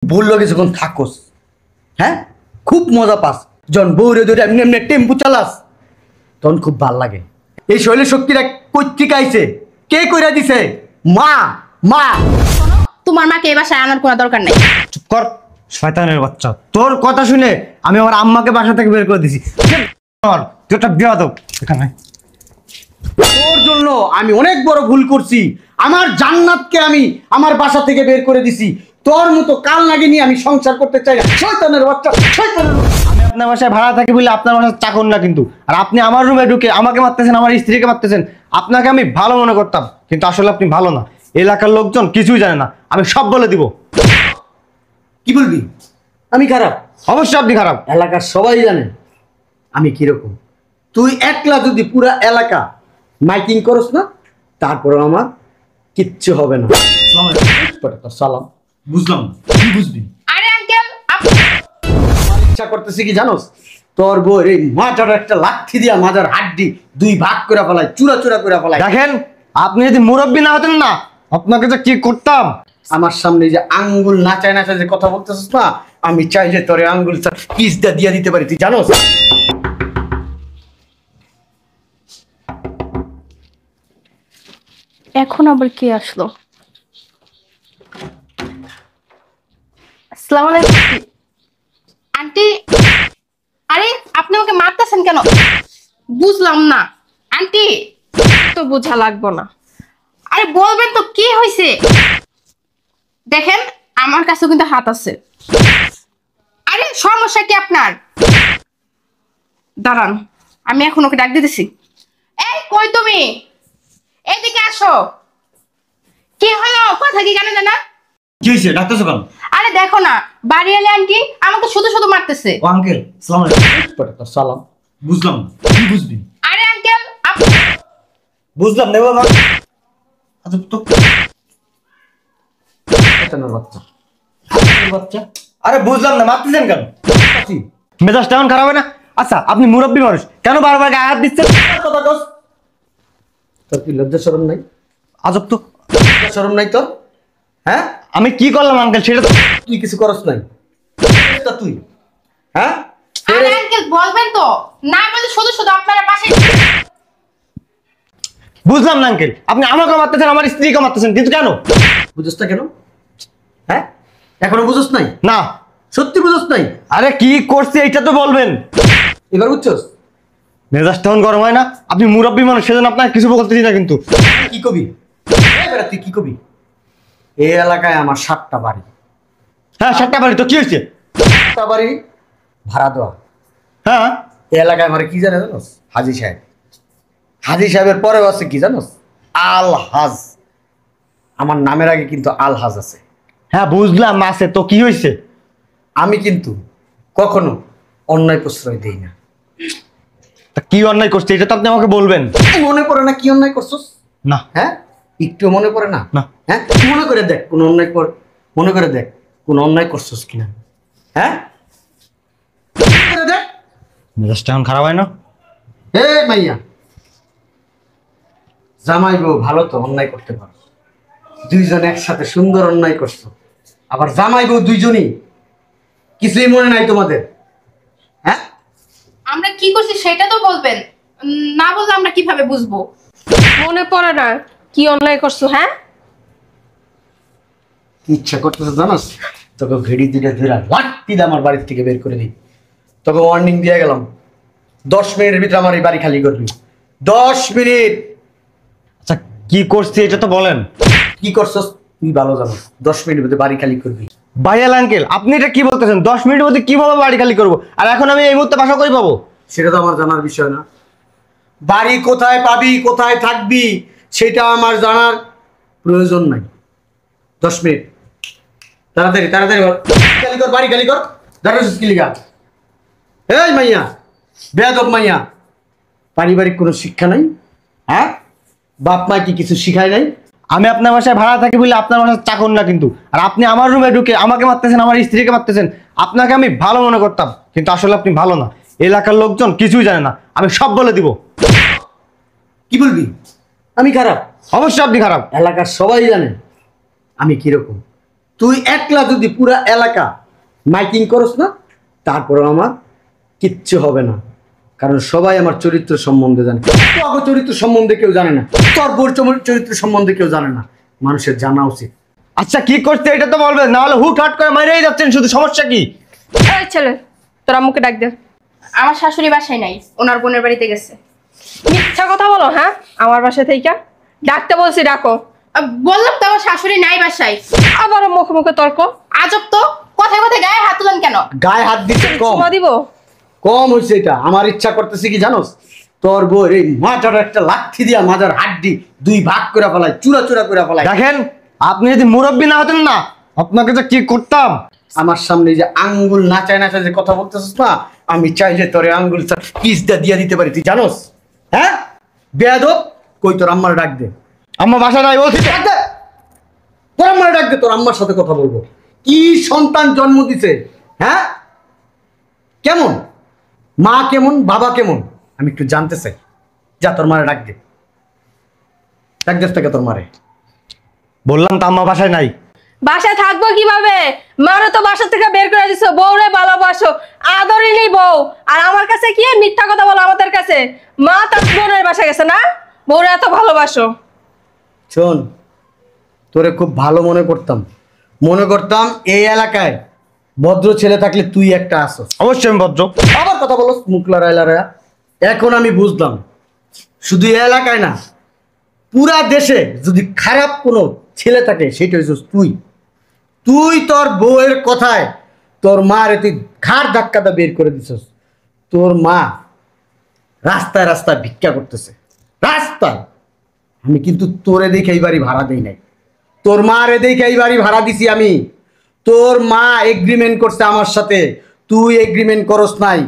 বললো যখন থাকোস, হ্যাঁ খুব মজা পাস। যখন বউরে ধরে এমনি এমনি টেম্পু চালাস তখন খুব ভাল লাগে। এই শৈল শক্তিরা কৈত্রিক আইছে, কে কইরা দিছে? মা মা। তোমার মাকে এই বাসায় আনার কোনো দরকার নেই। চুপ কর শয়তানের বাচ্চা, তোর কথা শুনে আমি আমার আম্মাকে বাসা থেকে বের করে দিছি। তুই একটা বেয়াদব। এখানে তোর জন্য আমি অনেক বড় ভুল করছি। আমার জান্নাতকে আমি আমার বাসা থেকে বের করে দিছি। তোর মতো কাল নাগি নিয়ে আমি সংসার করতে চাই না। শয়তানের বাচ্চা, শয়তানের। আমি আপনার বাসায় ভাড়া থাকি বলে আপনার বাসায় চাকর না কিন্তু। আর আপনি আমার রুমে ঢুকে আমাকে মারতেছেন, আমার স্ত্রীকে মারতেছেন। আপনাকে আমি ভালো মনে করতাম কিন্তু আসলে আপনি ভালো না। এলাকার লোকজন কিছুই জানে না, আমি সব বলে দিব। কি বলবি? আমি খারাপ? অবশ্যই আপনি খারাপ। এলাকার সবাই জানে আমি কিরকম। তুই একলা যদি পুরা এলাকা মাইকিং করস না, তারপরে আমার কিচ্ছু হবে না। সালাম। বুঝলাম, কি বুঝবি? আরে আঙ্কেল, ইচ্ছা করতেছি কি জানোস, তোর বউর এই মাজার একটা লাঠি দিয়া মাজার হাড্ডি দুই ভাগ করে ফেলাই, চূড়া চূড়া করে ফেলাই। দেখেন, আপনি যদি মুরব্বী না হতেন না, আপনাকে যে কি করতাম। আমার সামনে যে আঙ্গুল নাচায় নাচায় যে কথা বলতেছিস না, আমি চাই যে তোরে আঙ্গুল পিসটা দিয়ে দিতে পারি, তুই জানোস? এখন আবার কে আসলো? আসসালামু আলাইকুম আন্টি। আরে আপনি আমাকে মারতেছেন কেন? বুঝলাম না আন্টি। তো বোঝা লাগবো না। আরে বলবেন তো কি হয়েছে? দেখেন আমার কাছে কিন্তু হাত আছে। আরে সমস্যা কি আপনার? দাঁড়ান, আমি এখন ওকে ডাক দিতেছি। এই কই তুমি? এদিকে আসো। কি হলো? কথা কি জানেন না? কি হয়েছে? ডাকতেছো কেন? আরে দেখো না, বাড়িওয়ালি আন্টি আমাকে শুধু শুধু মারতেছে। ও আঙ্কেল, সালাম আলাইকুম। সালাম। বুঝলাম না, কি বুঝবি? আরে আঙ্কেল বুঝলাম না বাবা। আচ্ছা তো বাচ্চা বাচ্চা। আরে বুঝলাম না, মারতেছেন কেন? মেজাজটা এমন খারাপ হয় না? আচ্ছা আপনি মুরব্বী মানুষ, কেন বারবার গায়ে হাত দিচ্ছেন? কথা কস। তোর কি লজ্জা শরম নাই? আজব তো, লজ্জা শরম নাই তোর? হ্যাঁ, আমি কি করলাম আঙ্কেল? সেটা তুই কিছু করস নাই। তুই হ্যাঁ, আরে আঙ্কেল বলবেন তো, না বলে শুধু শুধু আপনারা পাশে। বুঝলাম না আঙ্কেল, আপনি আমাকে মারতেছেন, আমার স্ত্রীকে মারতেছেন, কিন্তু কেন? বুঝছ না কেন? হ্যাঁ, এখনো বুঝছ নাই? না, সত্যি বুঝছ নাই? আরে কি করছে এইটা তো বলবেন। এবার বুঝছস? মেজাজটা তখন গরম হয় না? আপনি মুরব্বী মানুষ, সেজন্য আপনাকে কিছু বলতেছি না। কিন্তু কি কবি? এবার তুই কি কবি? এই এলাকায় আমার 7টা বাড়ি। হ্যাঁ 7টা বাড়ি, তো কি হয়েছে? 7টা বাড়ি ভাড়া দেওয়া। হ্যাঁ, এই এলাকায় আমার কি জানে জানোস? হাজী সাহেব। হাজী সাহেবের পরেও আছে কি জানোস? আল হাজ। আমার নামের আগে কিন্তু আল হাজ আছে। হ্যাঁ বুঝলাম আছে, তো কি হয়েছে? আমি কিন্তু কখনো অন্যায় প্রশ্রয় দেই না। কি অন্যায় করছে এটা তো আপনি আমাকে বলবেন। মনে পড়ে না কি অন্যায় করছস? না। হ্যাঁ, একটু মনে পড়ে না? না। হ্যাঁ, মনে করে দেখ কোন অন্যায় কর, মনে করে দেখ কোন অন্যায় করছস কিনা। হ্যাঁ, মনে করে দেখ। মেজাজটা এখন খারাপ হয় না? হে মাইয়া, জামাই বউ ভালো তো অন্যায় করতে পারো। দুইজন একসাথে সুন্দর অন্যায় করছো, আবার জামাই বউ দুইজনই কিছুই মনে নাই তোমাদের? হ্যাঁ, আমরা কি করছি সেটা তো বলবেন। না বললে আমরা কিভাবে বুঝবো? মনে পড়ে না কি অন্যায় করছো? হ্যাঁ, ইচ্ছা করতেছে জানাস, তোকে ঘেড়ি দুটা ধরে লাঠি দিয়ে আমার বাড়ির থেকে বের করে দিই। তোকে ওয়ার্নিং দিয়ে গেলাম, 10 মিনিটের ভিতরে আমার এই বাড়ি খালি করবি। 10 মিনিট। আচ্ছা কি করছি এটা তো বলেন। কি করছস তুই ভালো জানো। 10 মিনিটের মধ্যে বাড়ি খালি করবি। ভাইয়াল আঙ্কেল, আপনি এটা কি বলতেছেন? 10 মিনিটের মধ্যে কিভাবে বাড়ি খালি করবো? আর এখন আমি এই মুহূর্তে বাসা কই পাবো? সেটা তো আমার জানার বিষয় না। বাড়ি কোথায় পাবি, কোথায় থাকবি, সেটা আমার জানার প্রয়োজন নাই। 10 মিনিট তাড়াতাড়ি তাড়াতাড়ি খালি কর, বাড়ি খালি কর। দাঁড়াচ্ছিস কি লিগা? এই মাইয়া, বেয়াদব মাইয়া, পারিবারিক কোনো শিক্ষা নাই? হ্যাঁ, বাপ মা কি কিছু শিখায় নাই? আমি আপনার বাসায় ভাড়া থাকি বলে আপনার বাসায় চাকর না কিন্তু। আর আপনি আমার রুমে ঢুকে আমাকে মারতেছেন, আমার স্ত্রীকে মারতেছেন। আপনাকে আমি ভালো মনে করতাম কিন্তু আসলে আপনি ভালো না। এলাকার লোকজন কিছুই জানে না, আমি সব বলে দিব। কি বলবি? আমি খারাপ? অবশ্যই আপনি খারাপ। এলাকার সবাই জানে আমি কিরকম। তুই একলা যদি পুরা এলাকা মাইকিং করস না, তারপরে আমার কিচ্ছু হবে না, কারণ সবাই আমার চরিত্র সম্বন্ধে জানে। তোর চরিত্র সম্বন্ধে কেউ জানে না, তোর বোর চরিত্র সম্বন্ধে কেউ জানে না, মানুষের জানা উচিত। আচ্ছা কি করছে এটা তো বলবেন, না হলে হুট হাট করে মারিয়ে যাচ্ছেন, শুধু সমস্যা কি? এই ছেলে, তোর আম্মুকে ডাক দে। আমার শাশুড়ি বাসায় নাই, ওনার বোনের বাড়িতে গেছে। মিথ্যা কথা বলো, হ্যাঁ? আমার বাসা থেকে ডাকতে বলছি, ডাকো। বললাম তো আমার শাশুড়ি নাই বাসায়। আবারও মুখে মুখে তর্ক। আজব তো, কথায় কথায় গায়ে হাত তুলেন কেন? গায়ে হাত দিতে কম চুমা দিব? কম হয়েছে এটা। আমার ইচ্ছা করতেছে কি জানোস, তোর বউর এই মাথার একটা লাঠি দিয়া মাজার হাড্ডি দুই ভাগ করে ফেলাই, চূড়া চূড়া করে ফেলাই। দেখেন আপনি যদি মুরব্বী না হতেন না, আপনাকে যে কি করতাম। আমার সামনে যে আঙ্গুল নাচায় নাচায় যে কথা বলতেছিস না, আমি চাইলে তোরে আঙ্গুল পিসটা দিয়ে দিতে পারি, তুই জানোস? হ্যাঁ বেয়াদব, কই তোর আম্মার ডাক দে। আমার বাসা নাই বলছি তো। ডাক দে, তোর আম্মার ডাক দে, তোর আম্মার সাথে কথা বলবো। কি সন্তান জন্ম দিছে, হ্যাঁ? কেমন মা, কেমন বাবা, কেমন আমি একটু জানতে চাই। যা তোর মারে ডাক দে, ডাক দেশ থেকে তোর মারে। বললাম তো আম্মা বাসায় নাই। বাসায় থাকবো কিভাবে? মারো তো বাসা থেকে বের করে দিছো, বউরে ভালোবাসো, আদরই নেই বউ, আর আমার কাছে কি মিথ্যা কথা বলো আমাদের কাছে? মা তার বোনের বাসা গেছে না, বউরে এত ভালোবাসো। শোন, তোরে খুব ভালো মনে করতাম এই এলাকায় ভদ্র ছেলে থাকলে তুই একটা আসস। অবশ্যই আমি ভদ্র। আবার কথা বলো মুখ লড়াই লড়াই। এখন আমি বুঝলাম, শুধু এই এলাকায় না, পুরা দেশে যদি খারাপ কোনো ছেলে থাকে সেটা হচ্ছে তুই। তুই তোর বউয়ের কথায় তোর মারে তুই ঘাড় ধাক্কাটা বের করে দিছস। তোর মা রাস্তায় রাস্তায় ভিক্ষা করতেছে, রাস্তায়। আমি কিন্তু তোরে দেখে এই বাড়ি ভাড়া দেই নাই, তোর মারে দেখে এই বাড়ি ভাড়া দিছি আমি। তোর মা এগ্রিমেন্ট করছে আমার সাথে, তুই এগ্রিমেন্ট করস নাই।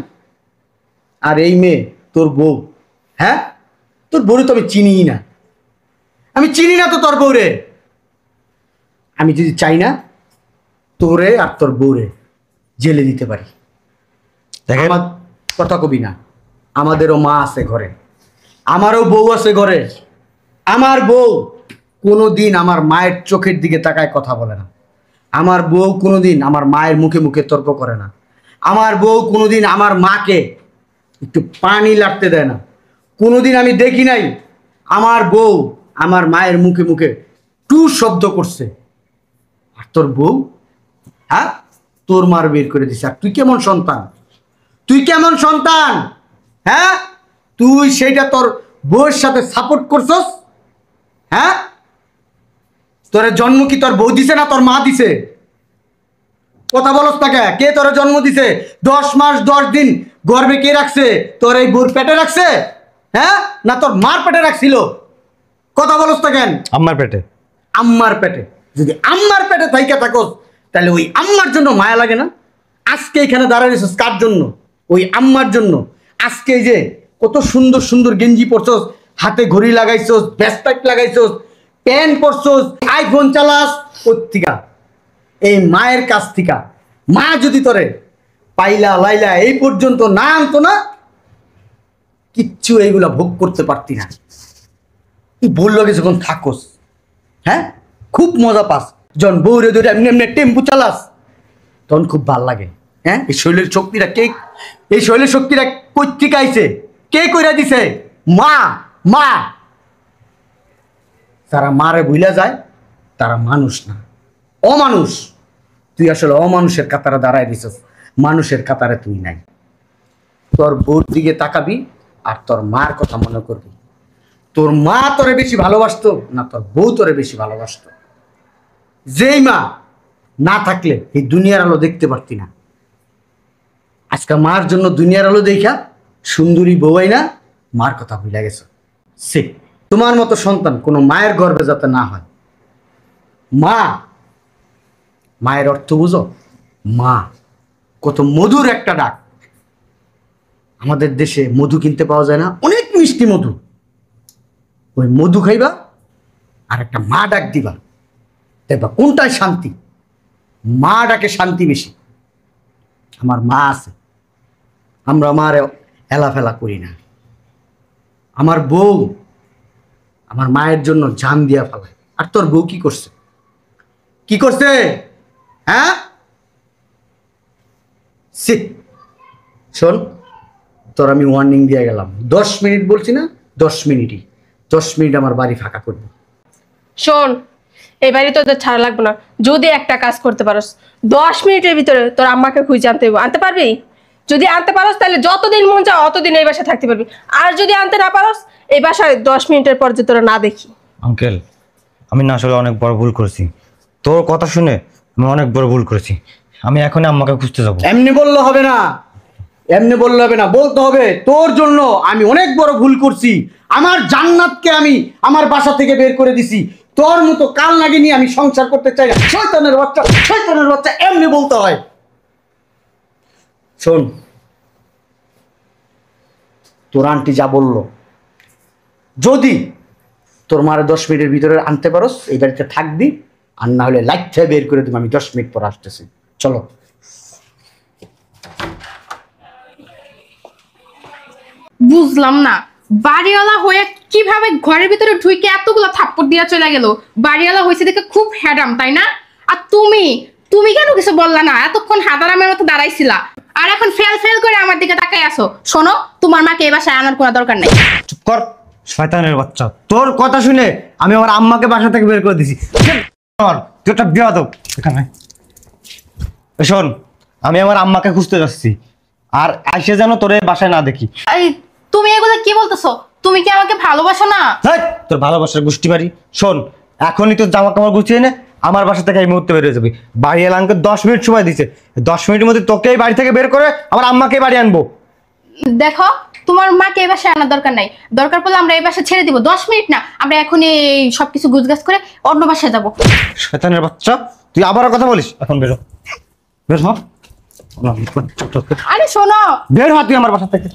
আর এই মেয়ে তোর বউ, হ্যাঁ? তোর বউরে তো আমি চিনিই না, আমি চিনি না তো তোর বউরে। আমি যদি চাই না, তোরে আর তোর বউরে জেলে দিতে পারি। দেখেন আমার কথা কবি না, আমাদেরও মা আছে ঘরে, আমারও বউ আছে ঘরে। আমার বউ কোনোদিন আমার মায়ের চোখের দিকে তাকায় কথা বলে না। আমার বউ কোনোদিন আমার মায়ের মুখে মুখে তর্ক করে না। আমার বউ কোনোদিন আমার মাকে একটু পানি লাগতে দেয় না। কোনোদিন আমি দেখি নাই আমার বউ আমার মায়ের মুখে মুখে টু শব্দ করছে। আর তোর বউ, হ্যাঁ, তোর মার বের করে দিছে। আর তুই কেমন সন্তান, তুই কেমন সন্তান, হ্যাঁ? তুই সেইটা তোর বউয়ের সাথে সাপোর্ট করছস, হ্যাঁ? তোর জন্ম কি তোর বউ দিছে না তোর মা দিছে? কথা বলস তাকে, কে তোর জন্ম দিছে? 10 মাস 10 দিন গর্ভে কে রাখছে? তোর এই বউর পেটে রাখছে, হ্যাঁ, না তোর মার পেটে রাখছিল? কথা বলস তা কেন? আম্মার পেটে। আম্মার পেটে। যদি আম্মার পেটে থাইকা থাকস, তাহলে ওই আম্মার জন্য মায়া লাগে না? আজকে এখানে দাঁড়াইছিস কার জন্য? ওই আম্মার জন্য। আজকে এই যে কত সুন্দর সুন্দর গেঞ্জি পরছস, হাতে ঘড়ি লাগাইছস, ব্যাসপ্যাক লাগাইছস, প্যান্ট পরছস, আইফোন চালাস, কোত্থিকা? এই মায়ের কাছ থেকে। মা যদি তোরে পাইলা লাইলা এই পর্যন্ত না আনতো না, কিচ্ছু এইগুলা ভোগ করতে পারতি না। তুই বললো যখন থাকস, হ্যাঁ, খুব মজা পাস। যখন বউরে ধরে এমনি এমনি টেম্পু চালাস, তখন খুব ভাল লাগে। হ্যাঁ, এই শরীরের শক্তিটা কে, এই শরীরের শক্তিটা কই থেকে আইছে? কে কইরা দিছে? মা। মা যারা মারে ভুলা যায় তারা মানুষ না, অমানুষ। তুই আসলে অমানুষের কাতারে দাঁড়ায় দিছস, মানুষের কাতারে তুই নাই। তোর বউর দিকে তাকাবি আর তোর মার কথা মনে করবি। তোর মা তোরে বেশি ভালোবাসতো না তোর বউ তোরে বেশি ভালোবাসতো? যেই মা না থাকলে এই দুনিয়ার আলো দেখতে পারতি না। আজকে মার জন্য দুনিয়ার আলো দেখা সুন্দরী বউই না মার কথা ভুলে গেছো। সে তোমার মতো সন্তান কোনো মায়ের গর্ভে যাতে না হয়। মা, মায়ের অর্থ বুঝো? মা কত মধুর একটা ডাক। আমাদের দেশে মধু কিনতে পাওয়া যায় না, অনেক মিষ্টি মধু। ওই মধু খাইবা আর একটা মা ডাক দিবা, দেখবা কোনটায় শান্তি। মা ডাকে শান্তি বেশি। আমার মা আছে, আমরা মারে হেলাফেলা করি না। আমার বউ আমার মায়ের জন্য জান দিয়া ফেলায়। আর তোর বউ কি করছে? কি করছে? হ্যাঁ সি শোন, তোর আমি ওয়ার্নিং দিয়ে গেলাম, 10 মিনিট বলছি না, 10 মিনিটই, 10 মিনিট আমার বাড়ি ফাঁকা করবো। শোন, এই বাড়ি তোদের ছাড়া লাগবে না। যদি একটা কাজ করতে পারস, 10 মিনিটের ভিতরে তোর আম্মাকে খুঁজে আনতে হবে। আনতে পারবি? যদি আনতে পারস তাহলে যতদিন মন চায় অতদিন এই বাসায় থাকতে পারবি। আর যদি আনতে না পারস, এই বাসায় 10 মিনিটের পর যে তোরা না দেখি। আঙ্কেল, আমি না আসলে অনেক বড় ভুল করেছি। তোর কথা শুনে আমি অনেক বড় ভুল করেছি। আমি এখনই আম্মাকে খুঁজতে যাবো। এমনি বললে হবে না, এমনি বললে হবে না, বলতে হবে তোর জন্য আমি অনেক বড় ভুল করছি। আমার জান্নাতকে আমি আমার বাসা থেকে বের করে দিছি, তোর মতো কাল নাগি নিয়ে আমি সংসার করতে চাই না। শয়তানের বাচ্চা, শয়তানের বাচ্চা, এমনি বলতে হয়। শোন, তোর আন্টি যা বললো, যদি তোর মারে 10 মিনিটের ভিতরে আনতে পারোস এই বাড়িতে থাকবি, আর না হলে লাইট থেকে বের করে দিব আমি। 10 মিনিট পর আসতেছি, চলো। বুঝলাম না, বাড়িওয়ালা হয়ে কিভাবে ঘরের ভিতরে ঢুকে এতগুলো থাপ্পড় দিয়া চলে গেল। বাড়িওয়ালা হয়েছে দেখে খুব হ্যাডাম, তাই না? আর তুমি তুমি কেন কিছু বললা না? এতক্ষণ হাদারামের মতো দাঁড়াইছিলা, আর এখন ফেল ফেল করে আমার দিকে তাকাই আসো। শোনো, তোমার মাকে এই বাসায় আনার কোনো দরকার নেই। চুপ কর শয়তানের বাচ্চা, তোর কথা শুনে আমি আমার আম্মাকে বাসা থেকে বের করে দিছি। তুই একটা বেয়াদব। এখানে শোন, আমি আমার আম্মাকে খুঁজতে যাচ্ছি, আর আইসে যেন তোর এই বাসায় না দেখি। এই তুমি এগুলো কি বলতেছো? তুমি কি আমাকে ভালোবাসো না? হেই, তোর ভালোবাসার গোষ্ঠী বাড়ি। শোন, এখনই তোর জামা কাপড় গুছিয়ে নে, আমার বাসা থেকে এই মুহূর্তে বেরিয়ে যাবি। বাড়ি এলাকাকে 10 মিনিট সময় দিছে, 10 মিনিটের মধ্যে তোকে এই বাড়ি থেকে বের করে আমার আম্মাকে বাড়ি আনবো। দেখো, তোমার মাকে এই বাসায় আনার দরকার নাই। দরকার পড়লে আমরা এই বাসা ছেড়ে দিব। 10 মিনিট না, আমরা এখনই সবকিছু গুছগাছ করে অন্য বাসায় যাবো। শয়তানের বাচ্চা, তুই আবারও কথা বলিস। এখন বেরো, বের হ। আরে শোনো, বের হ তুই আমার বাসা থেকে।